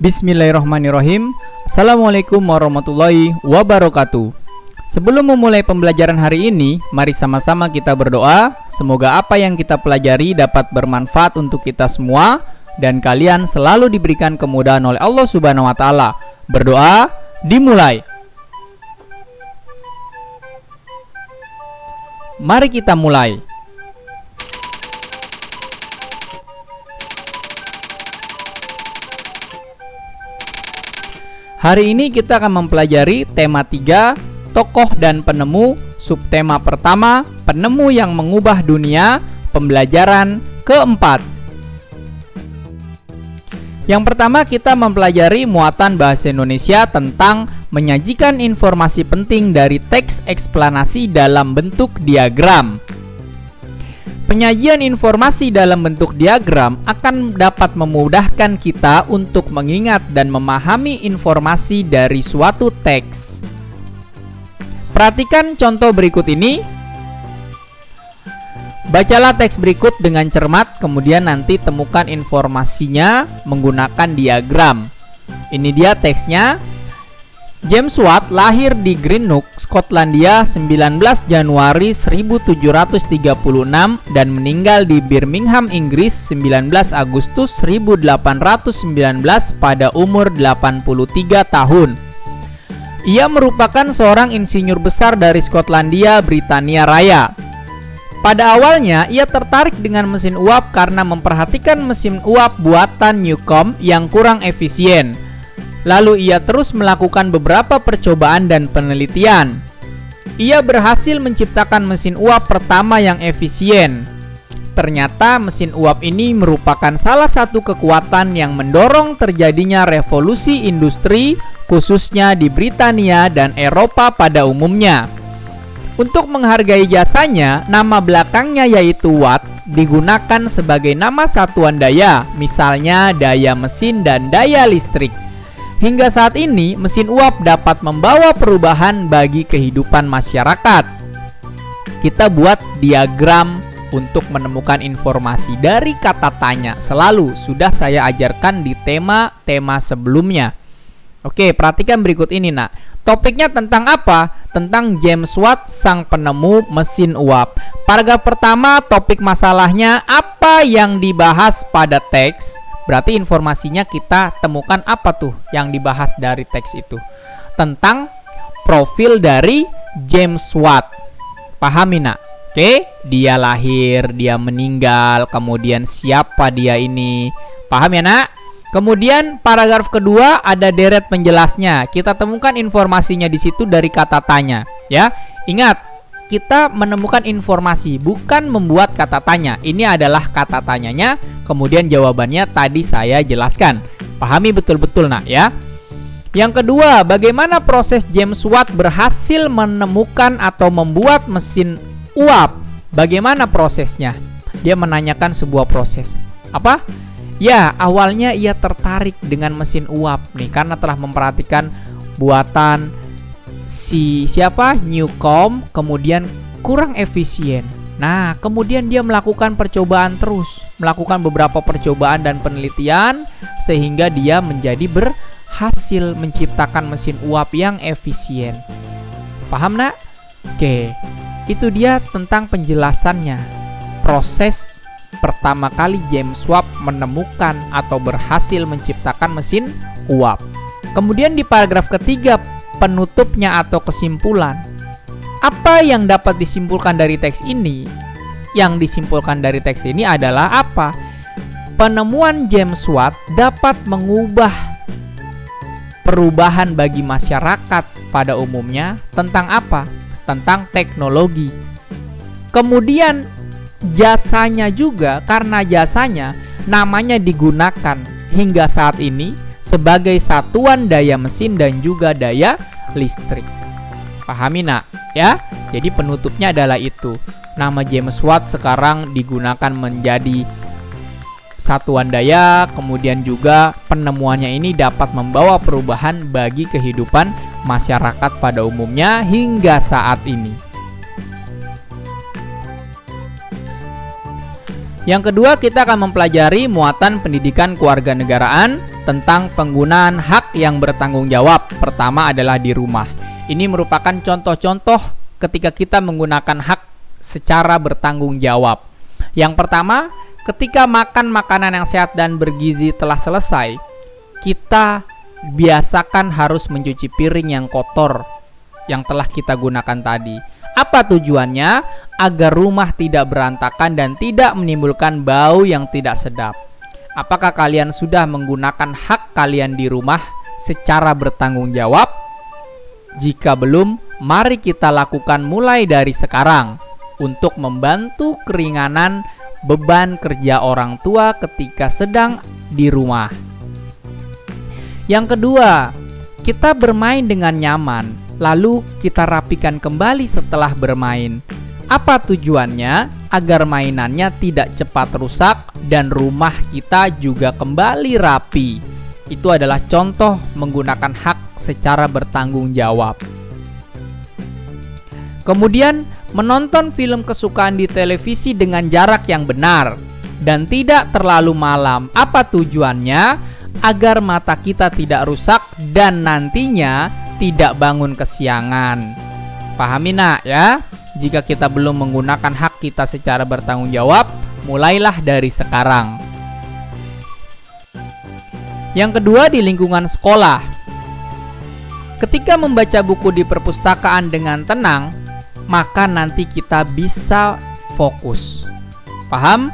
Bismillahirrahmanirrahim. Assalamualaikum warahmatullahi wabarakatuh. Sebelum memulai pembelajaran hari ini, mari sama-sama kita berdoa. Semoga apa yang kita pelajari dapat bermanfaat untuk kita semua dan kalian selalu diberikan kemudahan oleh Allah Subhanahu wa taala. Berdoa dimulai. Mari kita mulai. Hari ini kita akan mempelajari tema 3, tokoh dan penemu, subtema pertama, penemu yang mengubah dunia, pembelajaran keempat. Yang pertama kita mempelajari muatan bahasa Indonesia tentang menyajikan informasi penting dari teks eksplanasi dalam bentuk diagram. Penyajian informasi dalam bentuk diagram akan dapat memudahkan kita untuk mengingat dan memahami informasi dari suatu teks. Perhatikan contoh berikut ini. Bacalah teks berikut dengan cermat, kemudian nanti temukan informasinya menggunakan diagram. Ini dia teksnya. James Watt lahir di Greenock, Skotlandia 19 Januari 1736 dan meninggal di Birmingham, Inggris 19 Agustus 1819 pada umur 83 tahun. Ia merupakan seorang insinyur besar dari Skotlandia, Britania Raya. Pada awalnya, ia tertarik dengan mesin uap karena memperhatikan mesin uap buatan Newcomb yang kurang efisien. Lalu ia terus melakukan beberapa percobaan dan penelitian. Ia berhasil menciptakan mesin uap pertama yang efisien. Ternyata mesin uap ini merupakan salah satu kekuatan yang mendorong terjadinya revolusi industri, khususnya di Britania dan Eropa pada umumnya. Untuk menghargai jasanya, nama belakangnya yaitu Watt digunakan sebagai nama satuan daya, misalnya daya mesin dan daya listrik. Hingga saat ini, mesin uap dapat membawa perubahan bagi kehidupan masyarakat. Kita buat diagram untuk menemukan informasi dari kata tanya. Selalu sudah saya ajarkan di tema-tema sebelumnya. Oke, perhatikan berikut ini, nak. Topiknya tentang apa? Tentang James Watt, sang penemu mesin uap. Paragraf pertama, topik masalahnya apa yang dibahas pada teks. Berarti informasinya kita temukan apa tuh yang dibahas dari teks itu? Tentang profil dari James Watt. Pahami, nak? Oke, dia lahir, dia meninggal, kemudian siapa dia ini. Paham ya, nak? Kemudian paragraf kedua ada deret penjelasnya. Kita temukan informasinya di situ dari kata tanya, ya. Ingat, kita menemukan informasi, bukan membuat kata tanya. Ini adalah kata tanyanya, kemudian jawabannya tadi saya jelaskan. Pahami betul-betul, nak, ya. Yang kedua, bagaimana proses James Watt berhasil menemukan atau membuat mesin uap? Bagaimana prosesnya? Dia menanyakan sebuah proses. Apa? Ya, awalnya ia tertarik dengan mesin uap nih karena telah memperhatikan buatan siapa? Newcomb, kemudian kurang efisien. Nah, kemudian dia melakukan percobaan terus, melakukan beberapa percobaan dan penelitian sehingga dia menjadi berhasil menciptakan mesin uap yang efisien. Paham, nak? Oke, itu dia tentang penjelasannya. Proses pertama kali James Watt menemukan atau berhasil menciptakan mesin uap. Kemudian di paragraf ketiga, penutupnya atau kesimpulan. Apa yang dapat disimpulkan dari teks ini? Yang disimpulkan dari teks ini adalah apa? Penemuan James Watt dapat mengubah perubahan bagi masyarakat pada umumnya tentang apa? Tentang teknologi. Kemudian jasanya juga, karena jasanya namanya digunakan hingga saat ini sebagai satuan daya mesin dan juga daya listrik. Pahami, nak, ya? Jadi penutupnya adalah itu. Nama James Watt sekarang digunakan menjadi satuan daya, kemudian juga penemuannya ini dapat membawa perubahan bagi kehidupan masyarakat pada umumnya hingga saat ini. Yang kedua, kita akan mempelajari muatan pendidikan kewarganegaraan. tentang penggunaan hak yang bertanggung jawab. Pertama adalah di rumah. Ini merupakan contoh-contoh ketika kita menggunakan hak secara bertanggung jawab. Yang pertama, ketika makan makanan yang sehat dan bergizi telah selesai, kita biasakan harus mencuci piring yang kotor yang telah kita gunakan tadi. Apa tujuannya? Agar rumah tidak berantakan dan tidak menimbulkan bau yang tidak sedap. Apakah kalian sudah menggunakan hak kalian di rumah secara bertanggung jawab? Jika belum, mari kita lakukan mulai dari sekarang untuk membantu keringanan beban kerja orang tua ketika sedang di rumah. Yang kedua, kita bermain dengan nyaman, lalu kita rapikan kembali setelah bermain. Apa tujuannya? Agar mainannya tidak cepat rusak dan rumah kita juga kembali rapi. Itu adalah contoh menggunakan hak secara bertanggung jawab. Kemudian, menonton film kesukaan di televisi dengan jarak yang benar dan tidak terlalu malam. Apa tujuannya? Agar mata kita tidak rusak dan nantinya tidak bangun kesiangan. Pahami nak ya? Jika kita belum menggunakan hak kita secara bertanggung jawab, mulailah dari sekarang. Yang kedua, di lingkungan sekolah. Ketika membaca buku di perpustakaan dengan tenang, maka nanti kita bisa fokus. Paham?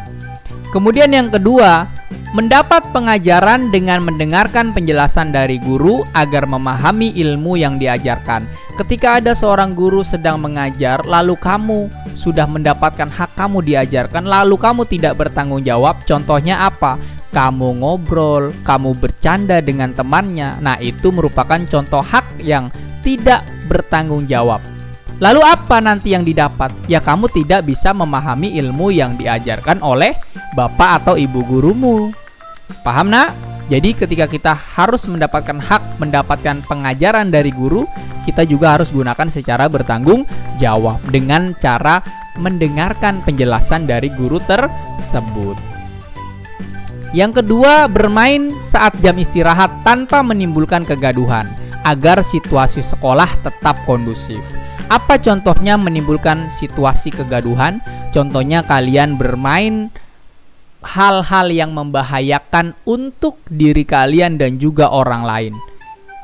Kemudian yang kedua, mendapat pengajaran dengan mendengarkan penjelasan dari guru agar memahami ilmu yang diajarkan. Ketika ada seorang guru sedang mengajar, lalu kamu sudah mendapatkan hak kamu diajarkan, lalu kamu tidak bertanggung jawab, contohnya apa? Kamu ngobrol, kamu bercanda dengan temannya. Nah, itu merupakan contoh hak yang tidak bertanggung jawab. Lalu apa nanti yang didapat? Ya, kamu tidak bisa memahami ilmu yang diajarkan oleh bapak atau ibu gurumu. Paham nak? Jadi ketika kita harus mendapatkan hak, mendapatkan pengajaran dari guru, kita juga harus gunakan secara bertanggung jawab dengan cara mendengarkan penjelasan dari guru tersebut. Yang kedua, bermain saat jam istirahat tanpa menimbulkan kegaduhan agar situasi sekolah tetap kondusif. Apa contohnya menimbulkan situasi kegaduhan? Contohnya kalian bermain hal-hal yang membahayakan untuk diri kalian dan juga orang lain.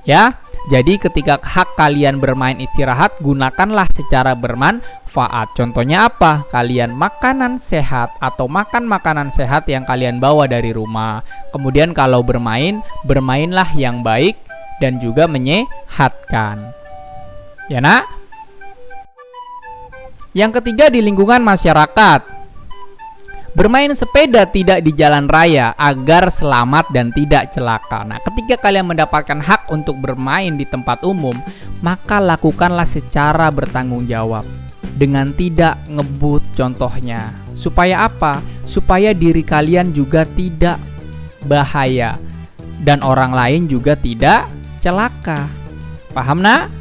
Ya, jadi ketika hak kalian bermain istirahat, gunakanlah secara bermanfaat. Contohnya apa? Kalian makanan sehat atau makan makanan sehat yang kalian bawa dari rumah. Kemudian kalau bermain, bermainlah yang baik dan juga menyehatkan. Ya nak? Yang ketiga, di lingkungan masyarakat. Bermain sepeda tidak di jalan raya agar selamat dan tidak celaka. Nah, ketika kalian mendapatkan hak untuk bermain di tempat umum, maka lakukanlah secara bertanggung jawab dengan tidak ngebut contohnya. Supaya apa? Supaya diri kalian juga tidak bahaya dan orang lain juga tidak celaka. Paham nak?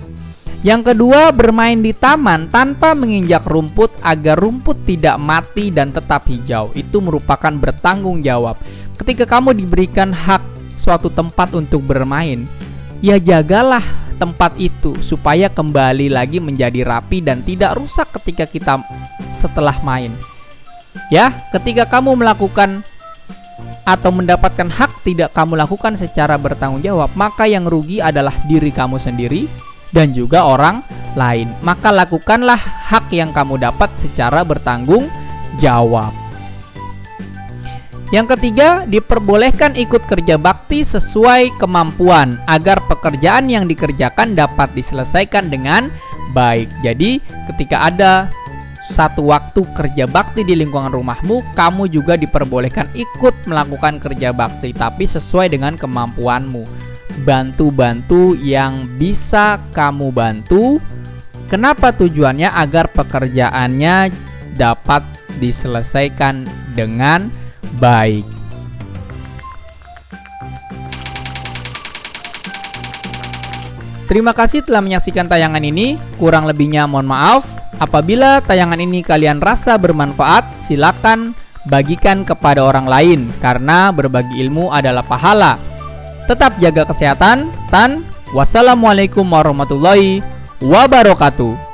Yang kedua, bermain di taman tanpa menginjak rumput agar rumput tidak mati dan tetap hijau. Itu merupakan bertanggung jawab. Ketika kamu diberikan hak suatu tempat untuk bermain, ya jagalah tempat itu supaya kembali lagi menjadi rapi dan tidak rusak ketika kita setelah main. Ya, ketika kamu melakukan atau mendapatkan hak tidak kamu lakukan secara bertanggung jawab, maka yang rugi adalah diri kamu sendiri dan juga orang lain. Maka lakukanlah hak yang kamu dapat secara bertanggung jawab. Yang ketiga, diperbolehkan ikut kerja bakti sesuai kemampuan agar pekerjaan yang dikerjakan dapat diselesaikan dengan baik. Jadi, ketika ada satu waktu kerja bakti di lingkungan rumahmu, kamu juga diperbolehkan ikut melakukan kerja bakti, tapi sesuai dengan kemampuanmu. Bantu-bantu yang bisa kamu bantu. Kenapa tujuannya? Agar pekerjaannya dapat diselesaikan dengan baik. Terima kasih telah menyaksikan tayangan ini. Kurang lebihnya mohon maaf. Apabila tayangan ini kalian rasa bermanfaat, silakan bagikan kepada orang lain karena berbagi ilmu adalah pahala Tetap jaga kesehatan. Wassalamualaikum warahmatullahi wabarakatuh.